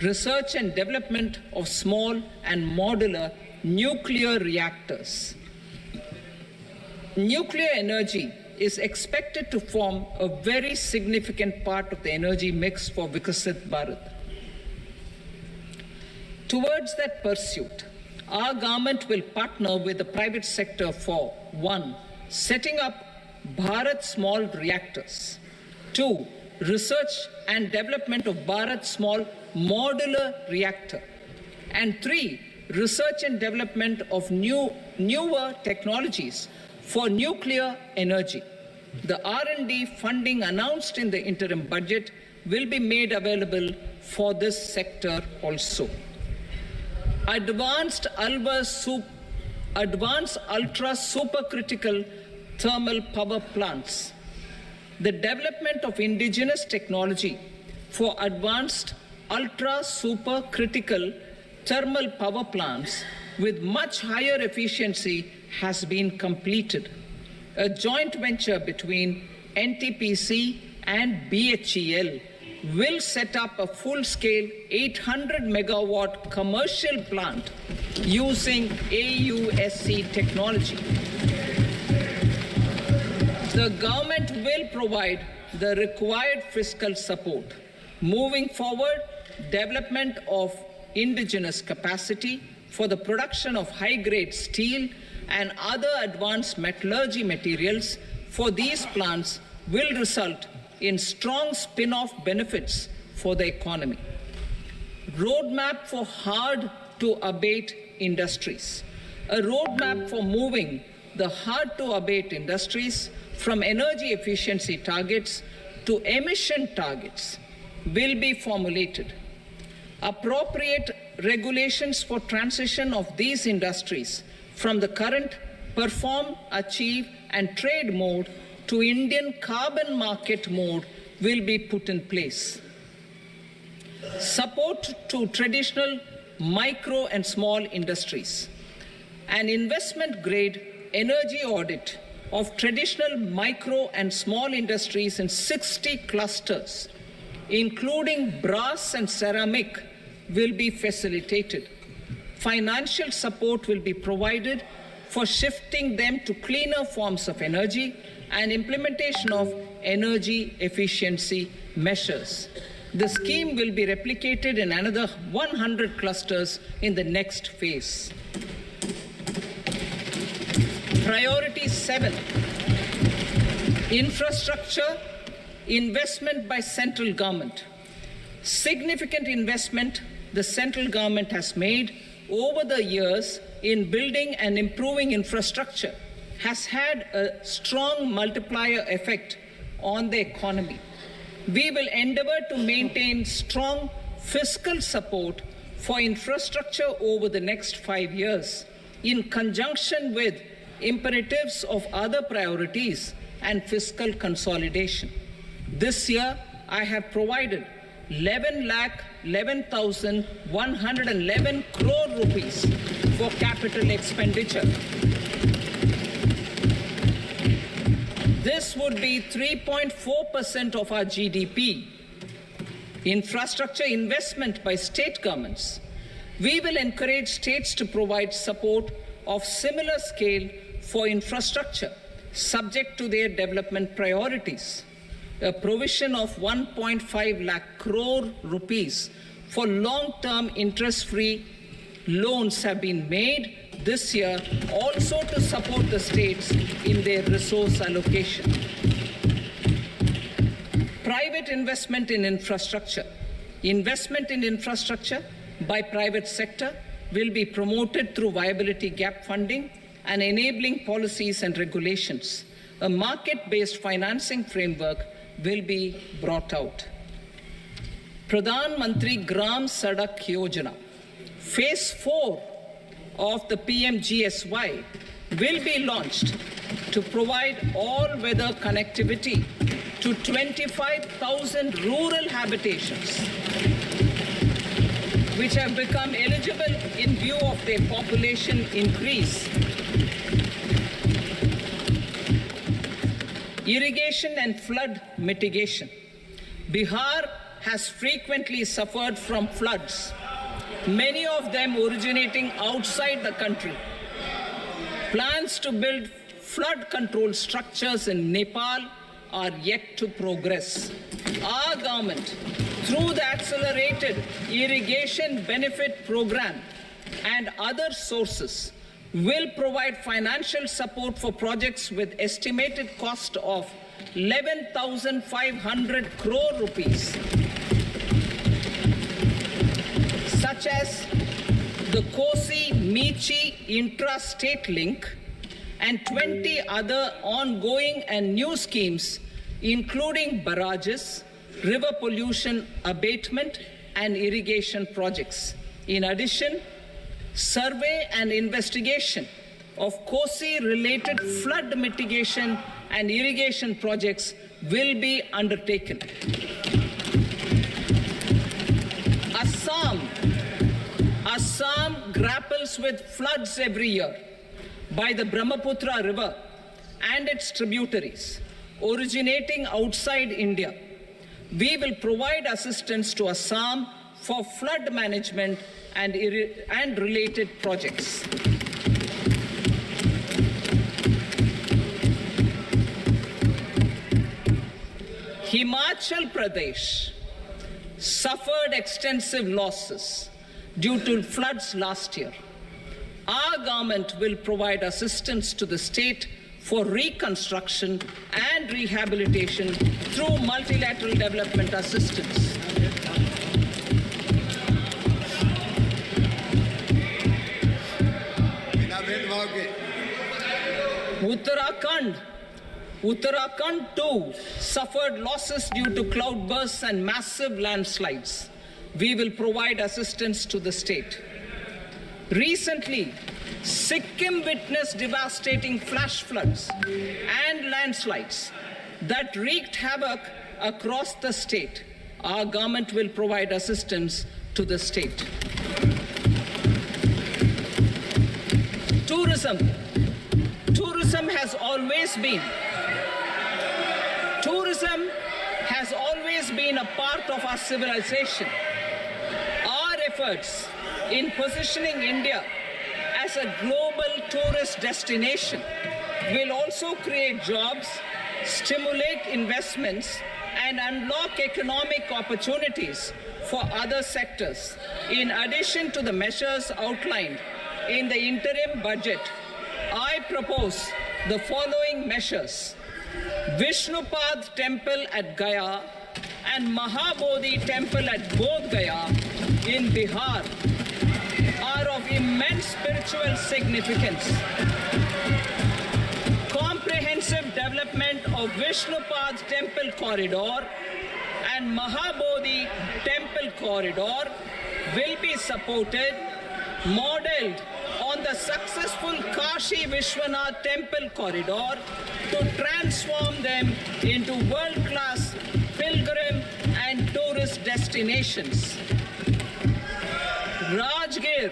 research and development of small and modular nuclear reactors. Nuclear energy is expected to form a very significant part of the energy mix for Viksit Bharat. Towards that pursuit, our government will partner with the private sector for 1. Setting up Bharat Small Reactors, 2. Research and development of Bharat Small Modular Reactor, and 3. Research and development of newer technologies for nuclear energy. The R&D funding announced in the interim budget will be made available for this sector also. Advanced ultra supercritical thermal power plants. The development of indigenous technology for advanced ultra supercritical thermal power plants with much higher efficiency has been completed. A joint venture between NTPC and BHEL will set up a full-scale 800 megawatt commercial plant using AUSC technology. The government will provide the required fiscal support. Moving forward, development of indigenous capacity for the production of high-grade steel and other advanced metallurgy materials for these plants will result in strong spin-off benefits for the economy. Roadmap for hard-to-abate industries. A roadmap for moving the hard-to-abate industries from energy efficiency targets to emission targets will be formulated. Appropriate regulations for transition of these industries from the current perform, achieve, and trade mode to Indian carbon market mode will be put in place. Support to traditional micro and small industries. An investment-grade energy audit of traditional micro and small industries in 60 clusters, including brass and ceramic, will be facilitated. Financial support will be provided for shifting them to cleaner forms of energy and implementation of energy efficiency measures. The scheme will be replicated in another 100 clusters in the next phase. Priority 7, infrastructure investment by central government. Significant investment the central government has made over the years in building and improving infrastructure has had a strong multiplier effect on the economy. We will endeavor to maintain strong fiscal support for infrastructure over the next 5 years in conjunction with imperatives of other priorities and fiscal consolidation. This year, I have provided 11,11,111 crore rupees for capital expenditure. This would be 3.4% of our GDP. Infrastructure investment by state governments. We will encourage states to provide support of similar scale for infrastructure, subject to their development priorities. A provision of 1.5 lakh crore rupees for long-term interest-free loans have been made this year also to support the states in their resource allocation. Private investment in infrastructure. Investment in infrastructure by private sector will be promoted through viability gap funding and enabling policies and regulations. A market-based financing framework will be brought out. Pradhan Mantri Gram Sadak Yojana, Phase 4 of the PMGSY will be launched to provide all-weather connectivity to 25,000 rural habitations, which have become eligible in view of their population increase. Irrigation and flood mitigation. Bihar has frequently suffered from floods, many of them originating outside the country. Plans to build flood control structures in Nepal are yet to progress. Our government, through the Accelerated Irrigation Benefit Program and other sources, will provide financial support for projects with estimated cost of 11,500 crore rupees, such as the Kosi-Michi intra-state link and 20 other ongoing and new schemes, including barrages, river pollution abatement, and irrigation projects. In addition, survey and investigation of Kosi-related flood mitigation and irrigation projects will be undertaken. Assam grapples with floods every year by the Brahmaputra River and its tributaries originating outside India. We will provide assistance to Assam for flood management and related projects. Himachal Pradesh suffered extensive losses due to floods last year. Our government will provide assistance to the state for reconstruction and rehabilitation through multilateral development assistance. Uttarakhand too suffered losses due to cloudbursts and massive landslides. We will provide assistance to the state. Recently, Sikkim witnessed devastating flash floods and landslides that wreaked havoc across the state. Our government will provide assistance to the state. Tourism has always been a part of our civilization. Our efforts in positioning India as a global tourist destination will also create jobs, stimulate investments, and unlock economic opportunities for other sectors. In addition to the measures outlined in the interim budget, I propose the following measures. Vishnupad Temple at Gaya and Mahabodhi Temple at Bodh Gaya in Bihar are of immense spiritual significance. Comprehensive development of Vishnupad Temple Corridor and Mahabodhi Temple Corridor will be supported, modeled on the successful Kashi Vishwanath Temple Corridor to transform them into world-class pilgrim and tourist destinations. Rajgir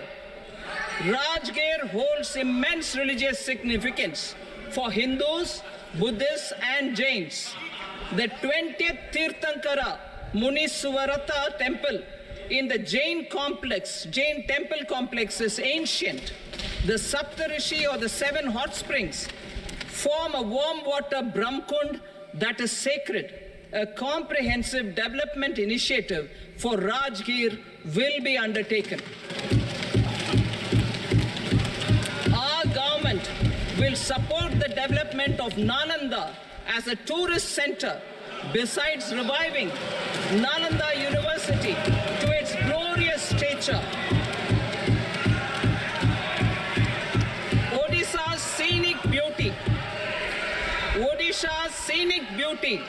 holds immense religious significance for Hindus, Buddhists, and Jains. The 20th Tirthankara Muniswarata Temple in the Jain temple complex is ancient. The Saptarishi, or the 7 hot springs, form a warm water Brahmkund that is sacred. A comprehensive development initiative for Rajgir will be undertaken. Our government will support the development of Nalanda as a tourist center, besides reviving Nalanda University to its glorious stature. Odisha's scenic beauty,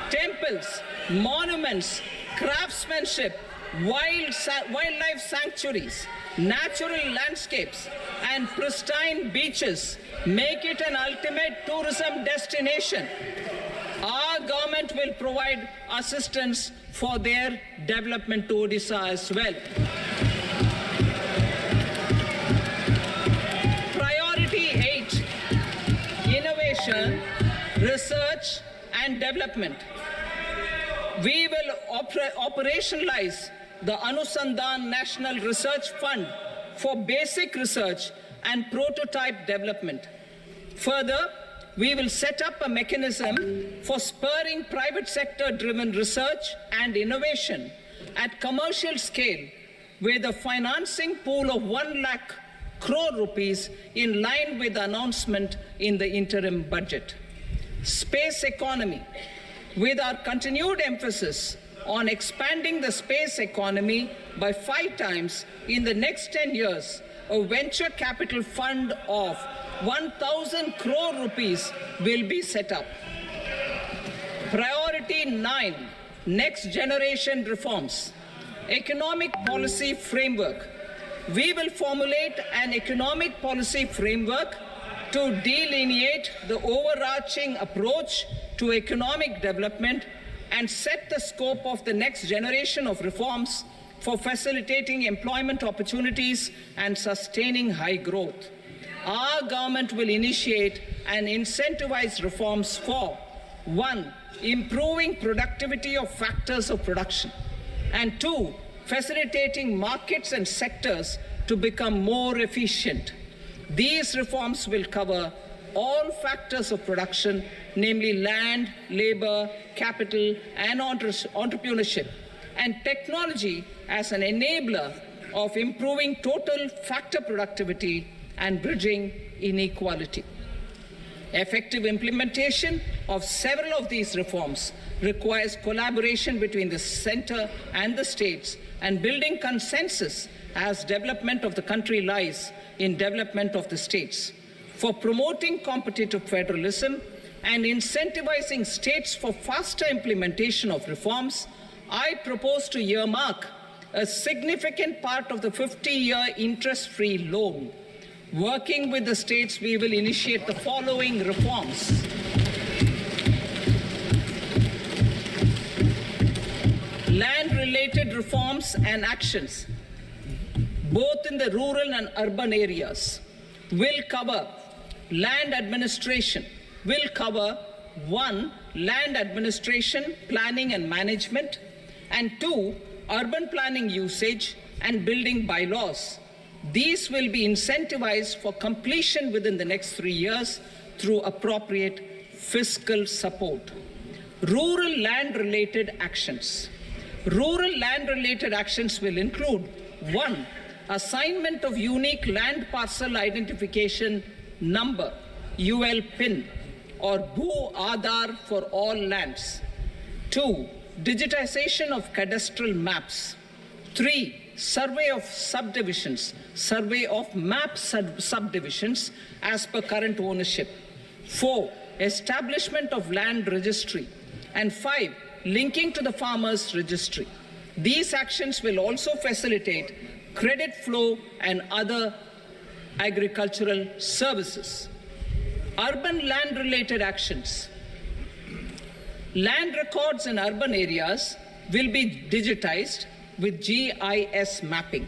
temples, monuments, craftsmanship, wildlife sanctuaries, natural landscapes, and pristine beaches make it an ultimate tourism destination. Our government will provide assistance for their development to Odisha as well. Priority 8, innovation, research, and development. We will operationalize the Anusandhan National Research Fund for basic research and prototype development. Further, we will set up a mechanism for spurring private sector-driven research and innovation at commercial scale with a financing pool of 1 lakh crore rupees in line with the announcement in the interim budget. Space economy. With our continued emphasis on expanding the space economy by 5 times in the next 10 years, a venture capital fund of 1,000 crore rupees will be set up. Priority 9, next generation reforms. Economic policy framework. We will formulate an economic policy framework to delineate the overarching approach to economic development and set the scope of the next generation of reforms for facilitating employment opportunities and sustaining high growth. Our government will initiate and incentivize reforms for 1. Improving productivity of factors of production, and 2. Facilitating markets and sectors to become more efficient. These reforms will cover all factors of production, namely land, labor, capital, and entrepreneurship, and technology as an enabler of improving total factor productivity and bridging inequality. Effective implementation of several of these reforms requires collaboration between the center and the states and building consensus as development of the country lies in development of the states. For promoting competitive federalism and incentivizing states for faster implementation of reforms, I propose to earmark a significant part of the 50-year interest-free loan. Working with the states, we will initiate the following reforms. Land-related reforms and actions, both in the rural and urban areas, will cover land administration, will cover 1. Land administration, planning and management, and 2. Urban planning usage and building bylaws. These will be incentivized for completion within the next 3 years through appropriate fiscal support. Rural land-related actions. Rural land-related actions will include 1. Assignment of unique land parcel identification number, UL PIN, or Bhu Aadhaar for all lands. 2. Digitization of cadastral maps. 3. Survey of subdivisions, survey of map subdivisions as per current ownership. 4. Establishment of land registry. And 5. Linking to the farmers registry. These actions will also facilitate credit flow and other agricultural services. Urban land-related actions. Land records in urban areas will be digitized with GIS mapping.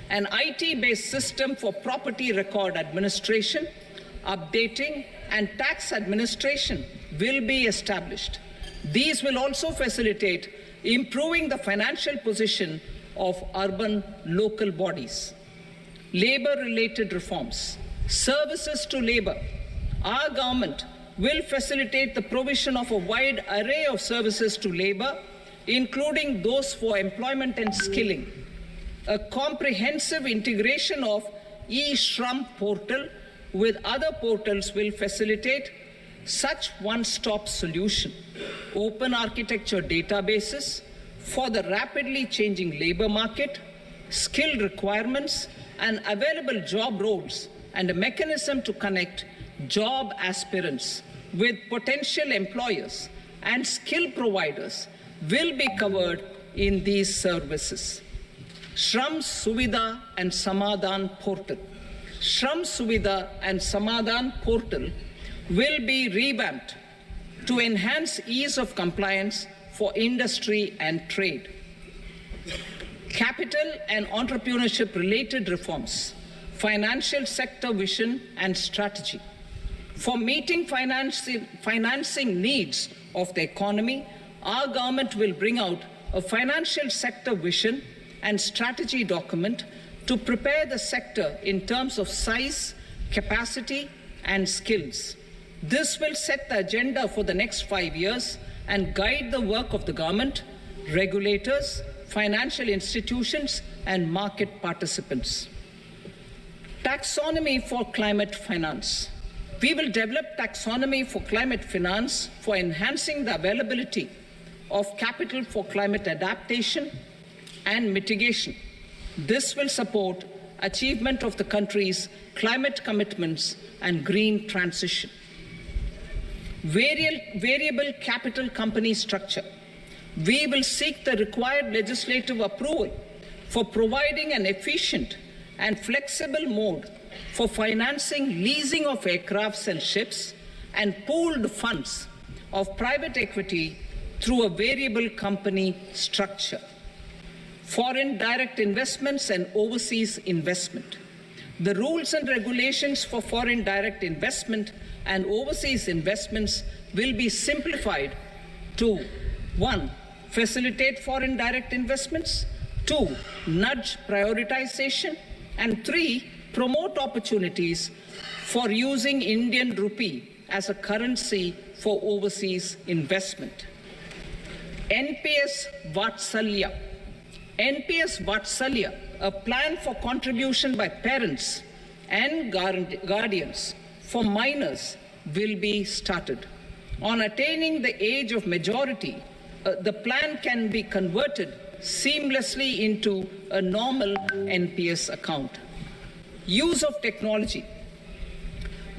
An IT-based system for property record administration, updating, and tax administration will be established. These will also facilitate improving the financial position of urban local bodies. Labor-related reforms. Services to labor. Our government will facilitate the provision of a wide array of services to labor, including those for employment and skilling. A comprehensive integration of eShram portal with other portals will facilitate such one-stop solution. Open architecture databases for the rapidly changing labor market, skill requirements, and available job roles, and a mechanism to connect job aspirants with potential employers and skill providers will be covered in these services. Shram Suvidha and Samadhan portal. Shram Suvidha and Samadhan portal will be revamped to enhance ease of compliance for industry and trade. Capital and entrepreneurship related reforms, financial sector vision and strategy. For meeting financing needs of the economy, our government will bring out a financial sector vision and strategy document to prepare the sector in terms of size, capacity, and skills. This will set the agenda for the next 5 years and guide the work of the government, regulators, financial institutions, and market participants. Taxonomy for climate finance. We will develop taxonomy for climate finance for enhancing the availability of capital for climate adaptation and mitigation. This will support achievement of the country's climate commitments and green transition. Variable capital company structure. We will seek the required legislative approval for providing an efficient and flexible mode for financing leasing of aircrafts and ships and pooled funds of private equity through a variable company structure. Foreign direct investments and overseas investment. The rules and regulations for foreign direct investment and overseas investments will be simplified to 1. Facilitate foreign direct investments, 2. Nudge prioritization, and 3. Promote opportunities for using Indian rupee as a currency for overseas investment. NPS Vatsalya. NPS Vatsalya, a plan for contribution by parents and guardians for minors, will be started. On attaining the age of majority, the plan can be converted seamlessly into a normal NPS account. Use of technology.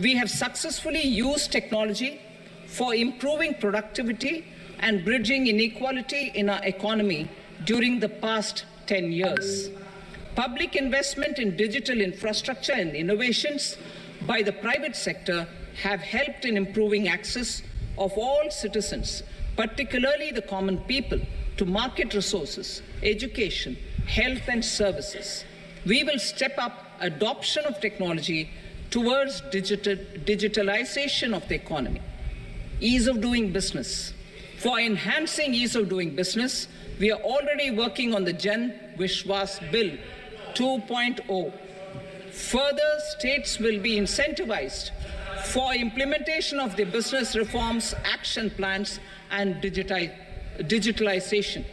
We have successfully used technology for improving productivity and bridging inequality in our economy during the past 10 years. Public investment in digital infrastructure and innovations by the private sector have helped in improving access of all citizens, particularly the common people, to market resources, education, health and services. We will step up adoption of technology towards digitalization of the economy. Ease of doing business. For enhancing ease of doing business, we are already working on the Jan Vishwas Bill 2.0. Further, states will be incentivized for implementation of the business reforms, action plans, and digitalization.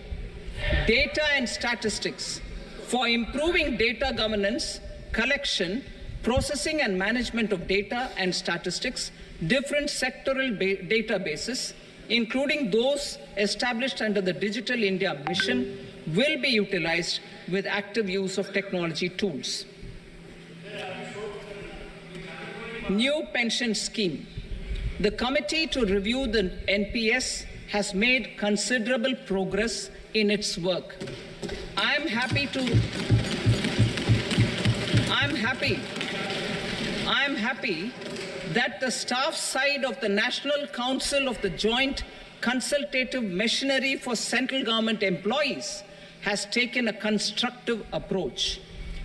Data and statistics. For improving data governance, collection, processing and management of data and statistics, different sectoral databases, including those established under the Digital India Mission, will be utilized with active use of technology tools. New pension scheme. The committee to review the NPS has made considerable progress in its work. I am happy that the staff side of the National Council of the Joint Consultative Machinery for Central Government Employees has taken a constructive approach.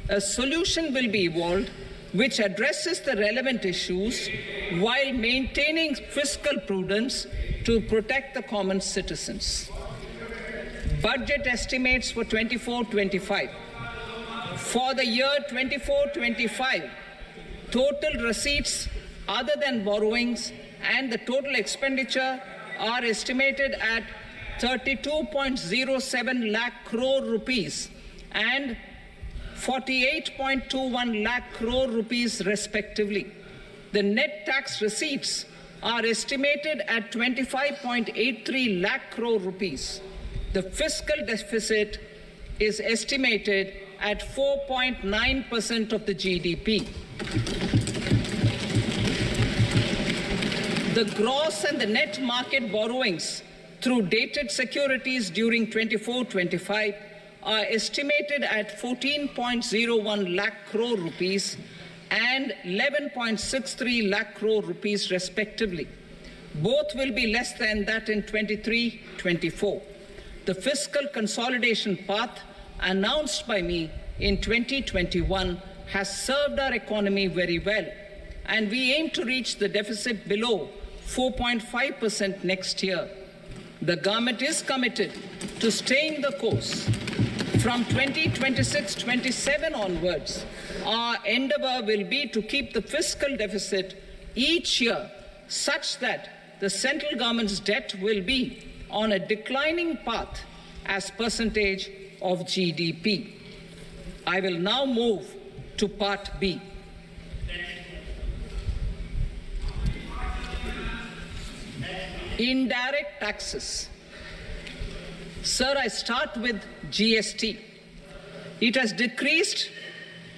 A solution will be evolved which addresses the relevant issues while maintaining fiscal prudence to protect the common citizens. Budget estimates for 24-25. For the year 24-25, total receipts other than borrowings and the total expenditure are estimated at 32.07 lakh crore rupees and 48.21 lakh crore rupees respectively. The net tax receipts are estimated at 25.83 lakh crore rupees. The fiscal deficit is estimated at 4.9% of the GDP. The gross and the net market borrowings through dated securities during 24-25 are estimated at 14.01 lakh crore rupees and 11.63 lakh crore rupees respectively. Both will be less than that in 23-24. The fiscal consolidation path announced by me in 2021 has served our economy very well, and we aim to reach the deficit below 4.5% next year. The government is committed to staying the course. From 2026-27 onwards, our endeavor will be to keep the fiscal deficit each year such that the central government's debt will be on a declining path as percentage of GDP. I will now move to Part B. Indirect taxes. Sir, I start with GST. It has decreased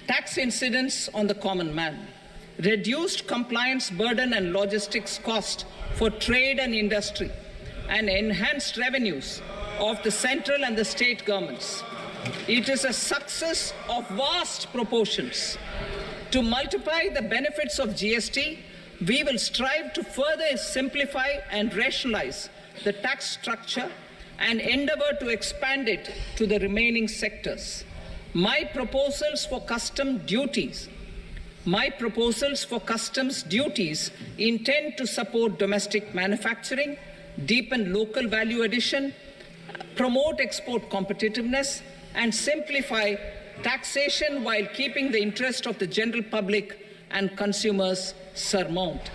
tax incidence on the common man, reduced compliance burden and logistics cost for trade and industry, and enhanced revenues of the central and the state governments. It is a success of vast proportions. To multiply the benefits of GST, we will strive to further simplify and rationalize the tax structure and endeavor to expand it to the remaining sectors. My proposals for customs duties intend to support domestic manufacturing, deepen local value addition, promote export competitiveness, and simplify taxation while keeping the interest of the general public and consumers surmount.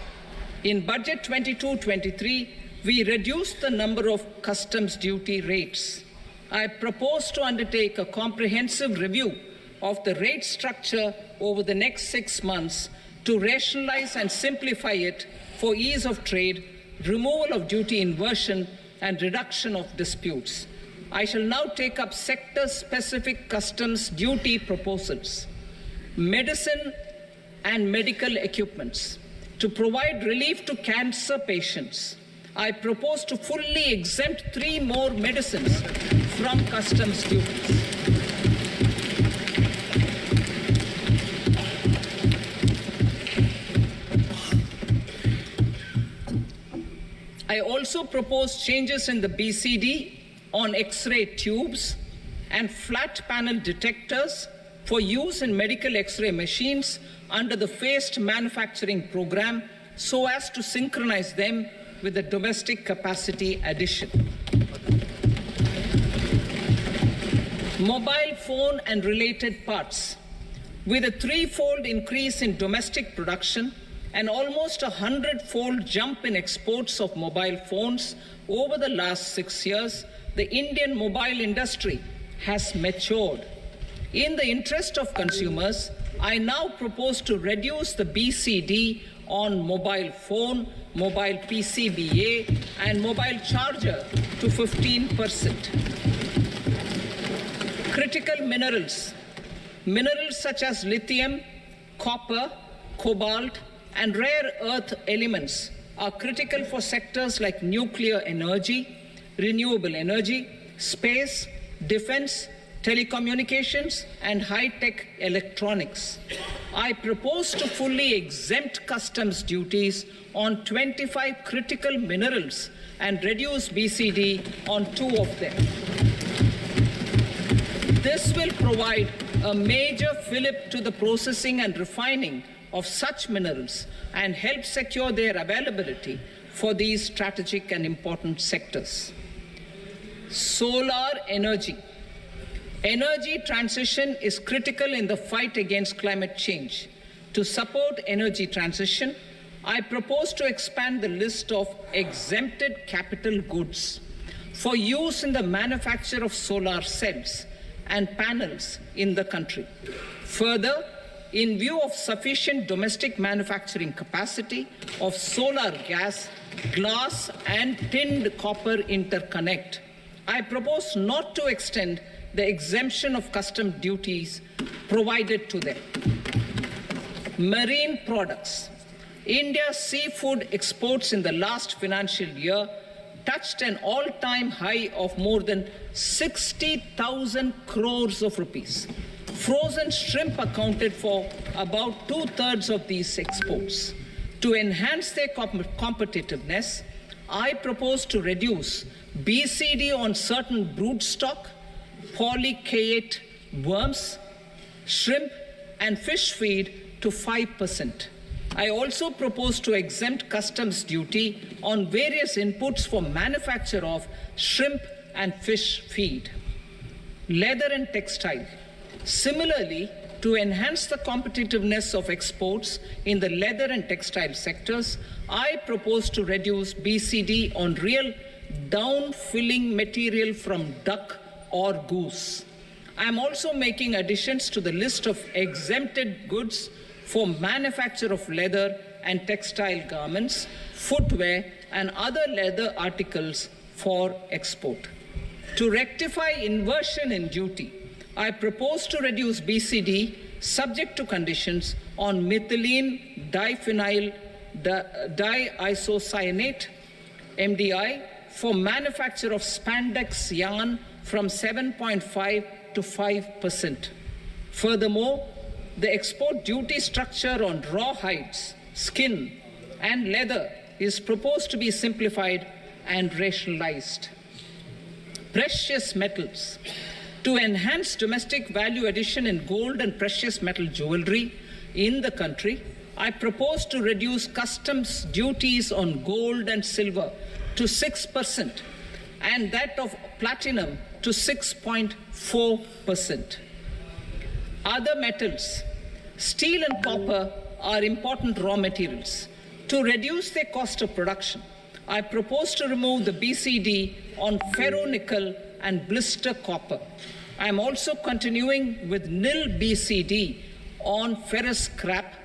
In Budget 22-23, we reduced the number of customs duty rates. I propose to undertake a comprehensive review of the rate structure over the next 6 months to rationalize and simplify it for ease of trade, removal of duty inversion, and reduction of disputes. I shall now take up sector-specific customs duty proposals. Medicine and medical equipments. To provide relief to cancer patients, I propose to fully exempt 3 more medicines from customs duties. I also propose changes in the BCD on X-ray tubes and flat panel detectors for use in medical X-ray machines under the phased manufacturing program so as to synchronize them with the domestic capacity addition. Mobile phone and related parts. With a 3-fold increase in domestic production and almost a 100-fold jump in exports of mobile phones over the last 6 years, the Indian mobile industry has matured. In the interest of consumers, I now propose to reduce the BCD on mobile phone, mobile PCBA, and mobile charger to 15%. Critical minerals. Minerals such as lithium, copper, cobalt, and rare earth elements are critical for sectors like nuclear energy, renewable energy, space, defense, telecommunications, and high-tech electronics. I propose to fully exempt customs duties on 25 critical minerals and reduce BCD on 2 of them. This will provide a major fillip to the processing and refining of such minerals and help secure their availability for these strategic and important sectors. Solar energy. Energy transition is critical in the fight against climate change. To support energy transition, I propose to expand the list of exempted capital goods for use in the manufacture of solar cells and panels in the country. Further, in view of sufficient domestic manufacturing capacity of solar gas, glass, and tinned copper interconnect, I propose not to extend the exemption of custom duties provided to them. Marine products. India's seafood exports in the last financial year touched an all-time high of more than 60,000 crores of rupees. Frozen shrimp accounted for about 2/3 of these exports. To enhance their competitiveness, I propose to reduce BCD on certain broodstock, polychaete worms, shrimp, and fish feed to 5%. I also propose to exempt customs duty on various inputs for manufacture of shrimp and fish feed, leather and textile. Similarly, to enhance the competitiveness of exports in the leather and textile sectors, I propose to reduce BCD on real down-filling material from duck or goose. I am also making additions to the list of exempted goods for manufacture of leather and textile garments, footwear, and other leather articles for export. To rectify inversion in duty, I propose to reduce BCD subject to conditions on methylene diphenyl diisocyanate, MDI, for manufacture of spandex yarn from 7.5 to 5%. Furthermore, the export duty structure on raw hides, skin, and leather is proposed to be simplified and rationalized. Precious metals. To enhance domestic value addition in gold and precious metal jewelry in the country, I propose to reduce customs duties on gold and silver to 6% and that of platinum to 6.4%. Other metals, steel and copper are important raw materials. To reduce their cost of production, I propose to remove the BCD on ferronickel and blister copper. I am also continuing with nil BCD on ferrous scrap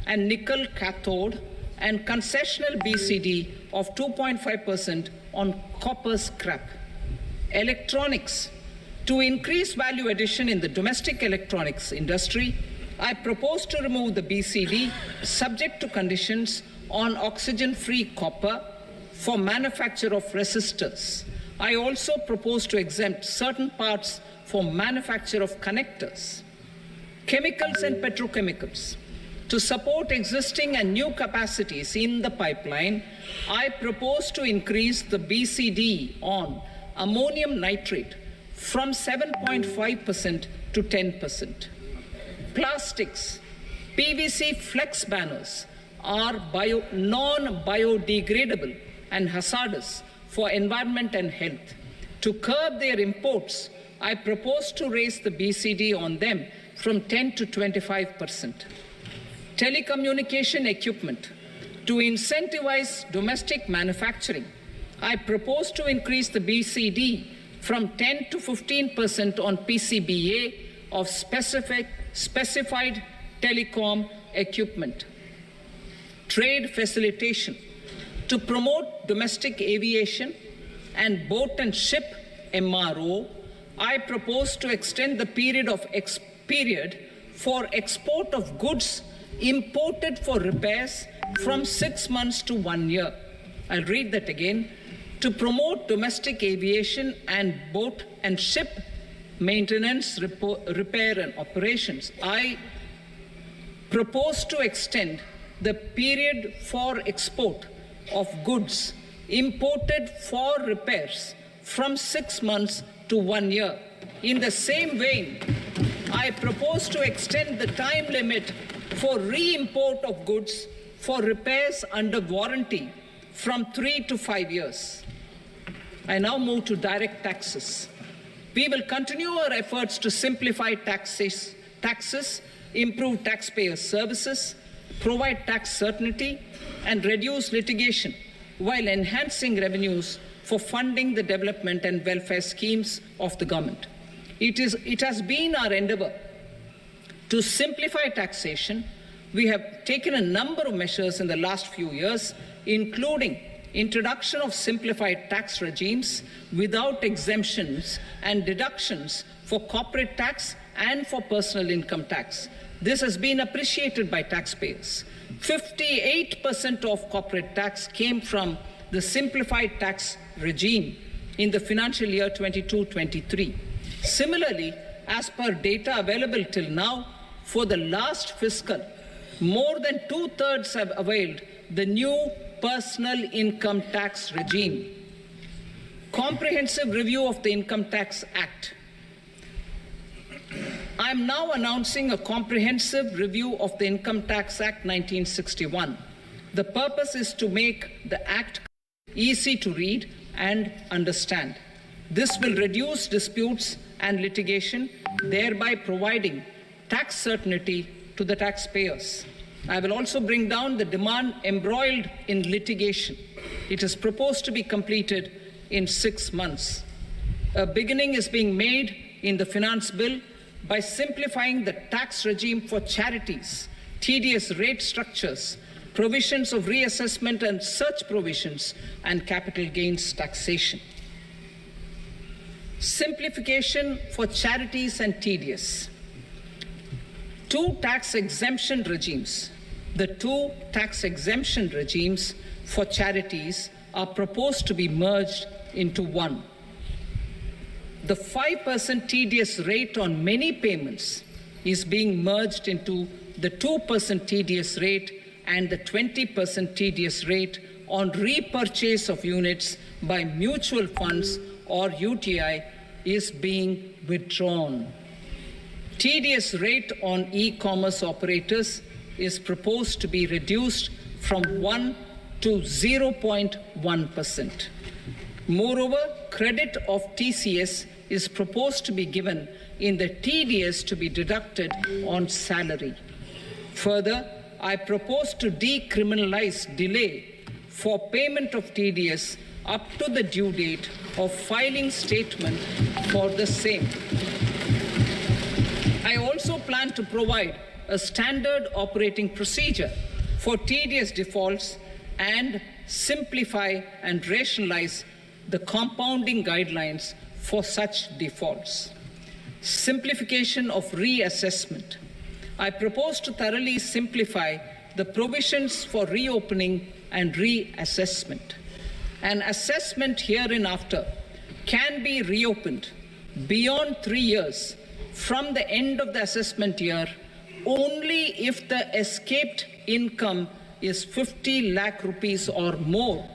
and nickel cathode and concessional BCD of 2.5% on copper scrap. Electronics. To increase value addition in the domestic electronics industry, I propose to remove the BCD subject to conditions on oxygen-free copper for manufacture of resistors. I also propose to exempt certain parts for manufacture of connectors. Chemicals and petrochemicals. To support existing and new capacities in the pipeline, I propose to increase the BCD on ammonium nitrate from 7.5% to 10%. Plastics. PVC flex banners are non-biodegradable and hazardous for environment and health. To curb their imports, I propose to raise the BCD on them from 10 to 25%. Telecommunication equipment. To incentivize domestic manufacturing, I propose to increase the BCD from 10 to 15% on PCBA of specified telecom equipment. Trade facilitation. To promote domestic aviation and boat and ship MRO, I propose to extend the period for export of goods imported for repairs from 6 months to 1 year. I'll read that again. To promote domestic aviation and boat and ship maintenance, repair and operations, I propose to extend the period for export of goods imported for repairs from 6 months to 1 year. In the same vein, I propose to extend the time limit for re-import of goods for repairs under warranty from 3 to 5 years. I now move to direct taxes. We will continue our efforts to simplify taxes, improve taxpayer services, provide tax certainty, and reduce litigation while enhancing revenues for funding the development and welfare schemes of the government. It has been our endeavor to simplify taxation. We have taken a number of measures in the last few years, including introduction of simplified tax regimes without exemptions and deductions for corporate tax and for personal income tax. This has been appreciated by taxpayers. 58% of corporate tax came from the simplified tax regime in the financial year 22-23. Similarly, as per data available till now, for the last fiscal, more than 2/3 have availed the new personal income tax regime. Comprehensive review of the Income Tax Act. I am now announcing a comprehensive review of the Income Tax Act 1961. The purpose is to make the Act easy to read and understand. This will reduce disputes and litigation, thereby providing tax certainty to the taxpayers. I will also bring down the demand embroiled in litigation. It is proposed to be completed in 6 months. A beginning is being made in the Finance Bill by simplifying the tax regime for charities, TDS rate structures, provisions of reassessment and such provisions, and capital gains taxation. Simplification for charities and TDS. The two tax exemption regimes for charities are proposed to be merged into one. The 5% TDS rate on many payments is being merged into the 2% TDS rate, and the 20% TDS rate on repurchase of units by mutual funds or UTI is being withdrawn. TDS rate on e-commerce operators is proposed to be reduced from 1 to 0.1%. Moreover, credit of TCS is proposed to be given in the TDS to be deducted on salary. Further, I propose to decriminalize delay for payment of TDS up to the due date of filing statement for the same. I also plan to provide a standard operating procedure for TDS defaults and simplify and rationalize the compounding guidelines for such defaults. Simplification of reassessment. I propose to thoroughly simplify the provisions for reopening and reassessment. An assessment hereinafter can be reopened beyond 3 years from the end of the assessment year only if the escaped income is 50 lakh rupees or more,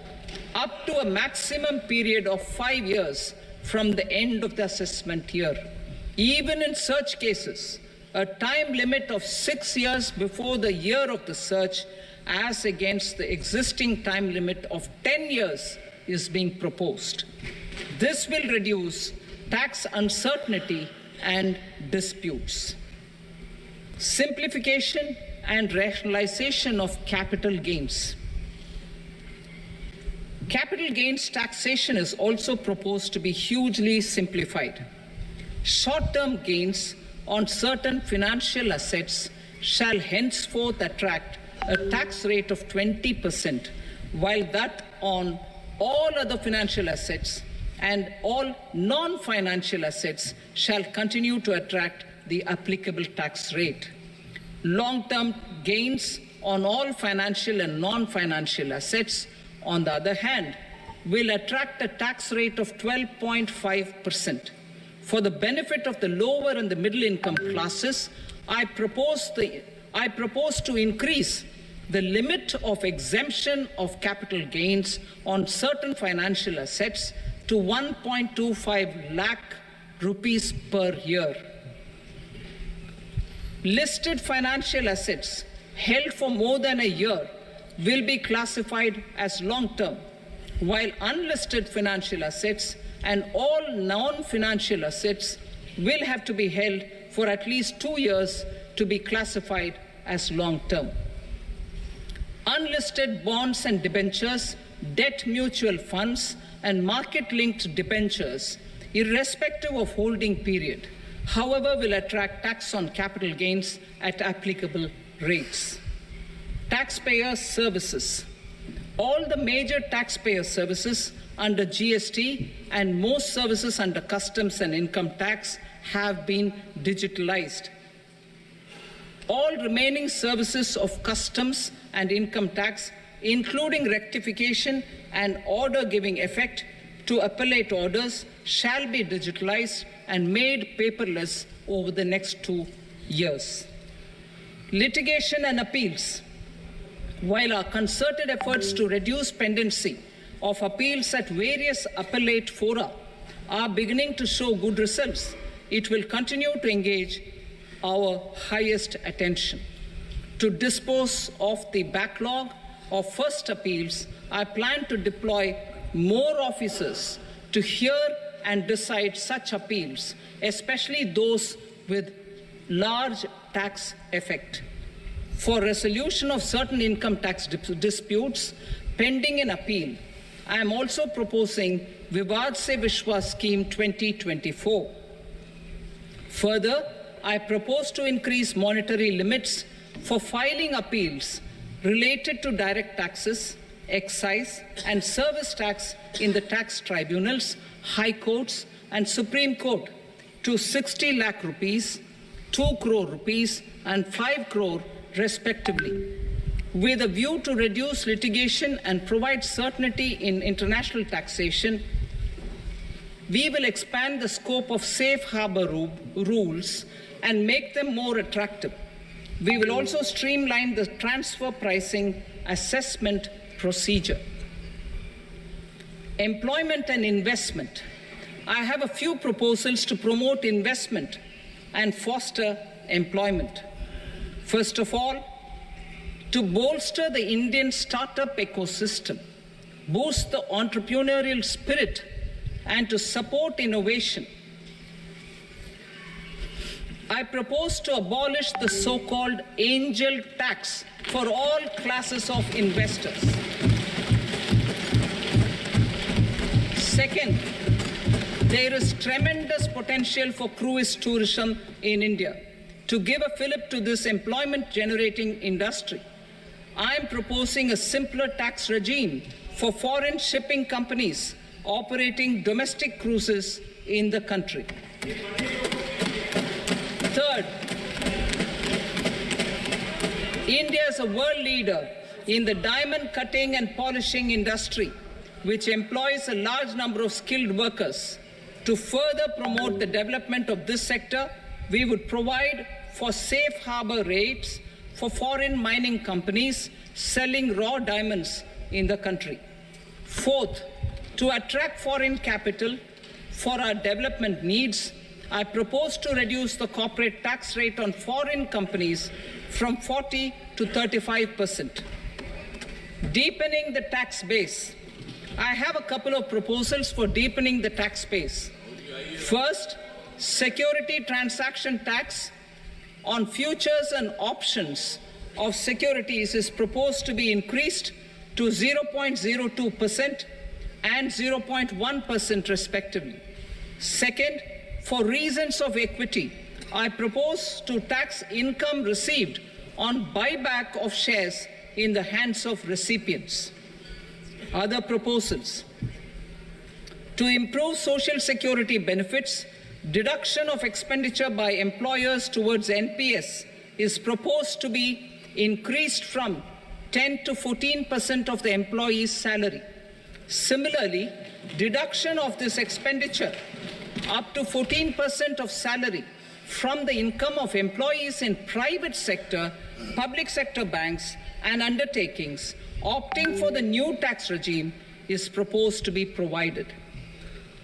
up to a maximum period of 5 years from the end of the assessment year. Even in such cases, a time limit of 6 years before the year of the search, as against the existing time limit of 10 years, is being proposed. This will reduce tax uncertainty and disputes. Simplification and rationalization of capital gains. Capital gains taxation is also proposed to be hugely simplified. Short-term gains on certain financial assets shall henceforth attract a tax rate of 20%, while that on all other financial assets and all non-financial assets shall continue to attract the applicable tax rate. Long-term gains on all financial and non-financial assets, on the other hand, will attract a tax rate of 12.5%. For the benefit of the lower and the middle income classes, I propose to increase the limit of exemption of capital gains on certain financial assets to 1.25 lakh rupees per year. Listed financial assets held for more than a year will be classified as long-term, while unlisted financial assets and all non-financial assets will have to be held for at least 2 years to be classified as long-term. Unlisted bonds and debentures, debt mutual funds, and market-linked debentures, irrespective of holding period, however, will attract tax on capital gains at applicable rates. Taxpayer services. All the major taxpayer services under GST and most services under customs and income tax have been digitalized. All remaining services of customs and income tax, including rectification and order giving effect to appellate orders, shall be digitalized and made paperless over the next 2 years. Litigation and appeals. While our concerted efforts to reduce pendency of appeals at various appellate fora are beginning to show good results, it will continue to engage our highest attention. To dispose of the backlog of first appeals, I plan to deploy more officers to hear and decide such appeals, especially those with large tax effect. For resolution of certain income tax disputes pending an appeal, I am also proposing Vivad Se Vishwas Scheme 2024. Further, I propose to increase monetary limits for filing appeals related to direct taxes, excise and service tax in the tax tribunals, high courts and Supreme Court to 60 lakh rupees, 2 crore rupees and 5 crore respectively, with a view to reduce litigation and provide certainty in international taxation. We will expand the scope of safe harbor rules and make them more attractive. We will also streamline the transfer pricing assessment procedure. Employment and investment. I have a few proposals to promote investment and foster employment. First of all, to bolster the Indian startup ecosystem, boost the entrepreneurial spirit, and to support innovation, I propose to abolish the so-called angel tax for all classes of investors. Second, there is tremendous potential for cruise tourism in India. To give a fillip to this employment-generating industry, I am proposing a simpler tax regime for foreign shipping companies operating domestic cruises in the country. Third, India is a world leader in the diamond cutting and polishing industry, which employs a large number of skilled workers. To further promote the development of this sector, we would provide for safe harbor rates for foreign mining companies selling raw diamonds in the country. Fourth, to attract foreign capital for our development needs, I propose to reduce the corporate tax rate on foreign companies from 40 to 35%. Deepening the tax base. I have a couple of proposals for deepening the tax base. First, security transaction tax on futures and options of securities is proposed to be increased to 0.02% and 0.1% respectively. Second, for reasons of equity, I propose to tax income received on buyback of shares in the hands of recipients. Other proposals. To improve social security benefits, deduction of expenditure by employers towards NPS is proposed to be increased from 10 to 14% of the employee's salary. Similarly, deduction of this expenditure up to 14% of salary from the income of employees in private sector, public sector banks and undertakings opting for the new tax regime is proposed to be provided.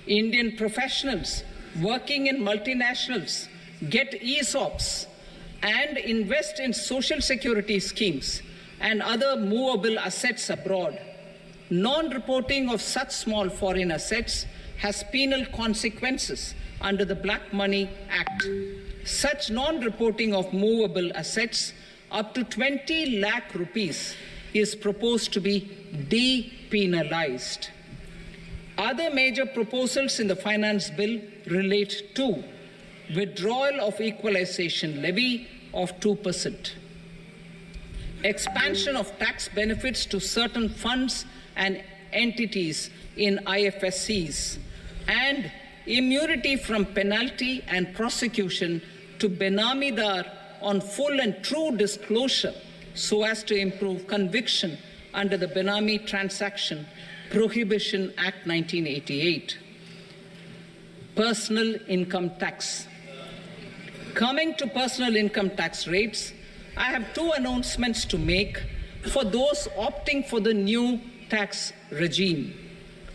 Indian professionals working in multinationals get ESOPs and invest in social security schemes and other movable assets abroad. Non-reporting of such small foreign assets has penal consequences under the Black Money Act. Such non-reporting of movable assets up to 20 lakh rupees is proposed to be depenalized. Other major proposals in the finance bill relate to withdrawal of equalization levy of 2%, expansion of tax benefits to certain funds and entities in IFSCs, and immunity from penalty and prosecution to Benamidar on full and true disclosure so as to improve conviction under the Benami Transaction Prohibition Act 1988. Personal income tax. Coming to personal income tax rates, I have two announcements to make for those opting for the new tax regime.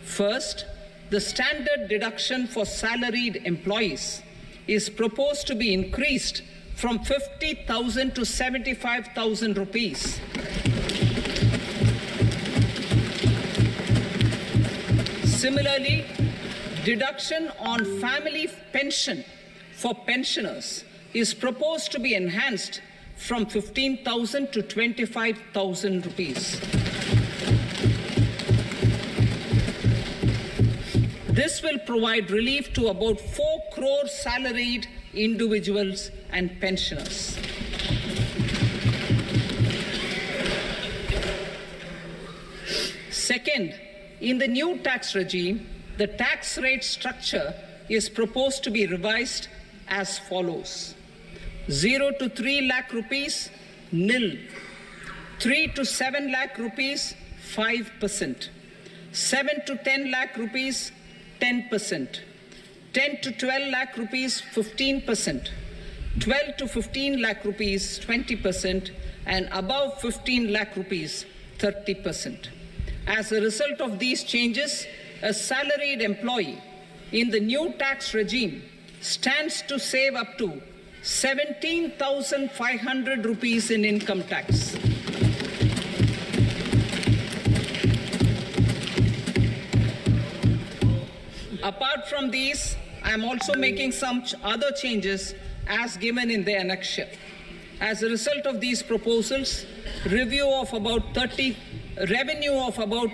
First, the standard deduction for salaried employees is proposed to be increased from 50,000 to 75,000 rupees. Similarly, deduction on family pension for pensioners is proposed to be enhanced from 15,000 to 25,000 rupees. This will provide relief to about 4 crore salaried individuals and pensioners. Second, in the new tax regime, the tax rate structure is proposed to be revised as follows: 0 to 3 lakh rupees, nil; 3 to 7 lakh rupees, 5%; 7 to 10 lakh rupees, 10%; 10 to 12 lakh rupees, 15%; 12 to 15 lakh rupees, 20%; and above 15 lakh rupees, 30%. As a result of these changes, a salaried employee in the new tax regime stands to save up to 17,500 rupees in income tax. Apart from these, I am also making some other changes as given in the annexure. As a result of these proposals, revenue of about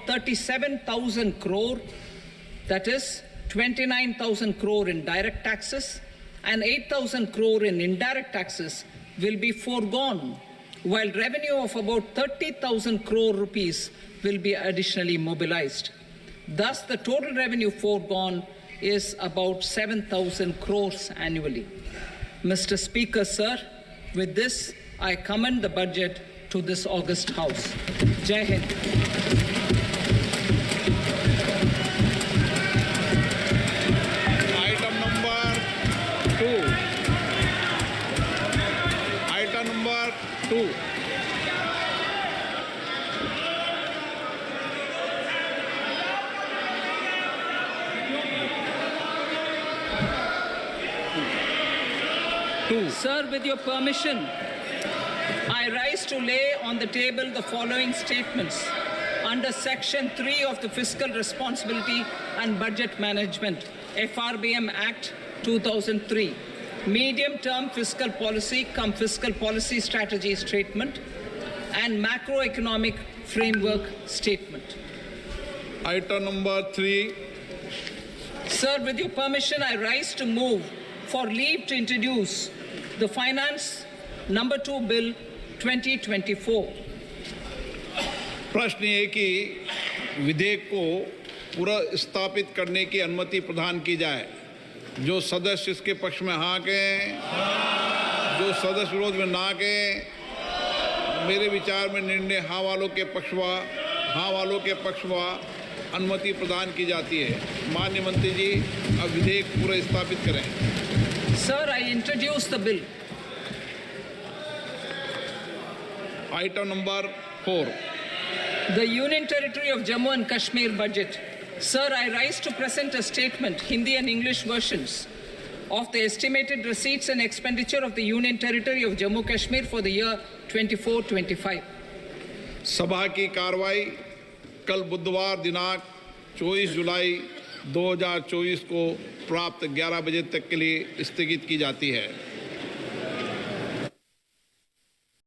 37,000 crore, that is 29,000 crore in direct taxes and 8,000 crore in indirect taxes, will be foregone, while revenue of about 30,000 crore rupees will be additionally mobilized. Thus, the total revenue foregone is about 7,000 crores annually. Mr. Speaker, sir, with this, I commend the budget to this august House. Jai Hind. Item number 2. Item number 2. Sir, with your permission, I rise to lay on the table the following statements under Section 3 of the Fiscal Responsibility and Budget Management, FRBM Act 2003, Medium-Term Fiscal Policy cum Fiscal Policy Strategy Statement, and Macroeconomic Framework Statement. Item number 3. Sir, with your permission, I rise to move for leave to introduce the Finance Number 2 Bill 2024. प्रश्न ये कि विधेयक को पुनर्स्थापित करने की अनुमति प्रदान की जाए। जो सदस्य इसके पक्ष में हाँ कहें, जो सदस्य विरोध में ना कहें। मेरे विचार में निर्णय हाँ वालों के पक्ष अनुमति प्रदान की जाती है। माननीय मंत्री जी, अब विधेयक पुनर्स्थापित करें। Sir, I introduce the bill. Item number 4. The Union Territory of Jammu and Kashmir budget. Sir, I rise to present a statement, Hindi and English versions, of the estimated receipts and expenditure of the Union Territory of Jammu Kashmir for the year 24-25. सभा की कार्रवाई कल बुधवार दिनांक 24 जुलाई 2024 को प्राप्त 11 बजे तक के लिए स्थगित की जाती है।